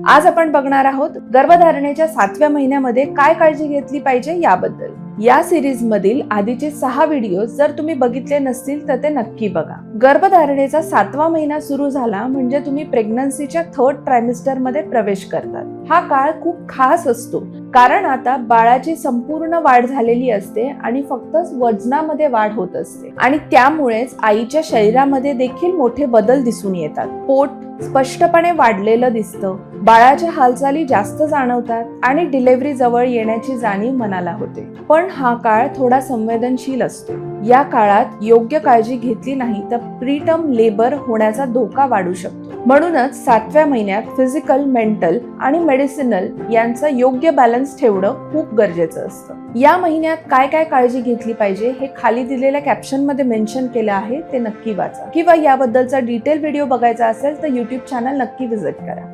आज आपण बघणार आहोत गर्भधारणेच्या 7व्या महिन्यामध्ये काय काळजी घेतली पाहिजे याबद्दल। या सिरीज मधील आधीचे 6 व्हिडिओ जर तुम्ही बघितले नसतील तर ते नक्की बघा। गर्भधारणेचा 7वा महिना सुरू झाला म्हणजे तुम्ही प्रेग्नन्सीच्या 3rd ट्रायमिस्टर मध्ये प्रवेश करतात। हा काळ खूप खास असतो कारण आता बाळाची संपूर्ण वाढ झालेली असते आणि फक्त वजनामध्ये वाढ होत असते आणि त्यामुळेच आईच्या शरीरामध्ये देखील मोठे बदल दिसून येतात। पोट स्पष्टपणे वाढलेलं दिसतं, बाळाच्या हालचाली जास्त जाणवतात आणि डिलिव्हरी जवळ येण्याची जाणीव मनाला होते। पण हा काळ थोडा संवेदनशील असतो। या काळात योग्य काळजी घेतली नाही तर प्रीटर्म लेबर होण्याचा धोका वाढू शकतो। म्हणूनच 7व्या महिन्यात फिजिकल, मेंटल आणि मेडिसिनल यांचा योग्य बॅलन्स ठेवणं खूप गरजेचं असतं। या महिन्यात काय काय काळजी घेतली पाहिजे हे खाली दिलेल्या कॅप्शन मध्ये मेन्शन केलं आहे, ते नक्की वाचा किंवा याबद्दलचा डिटेल व्हिडिओ बघायचा असेल तर YouTube चॅनल नक्की व्हिजिट करा।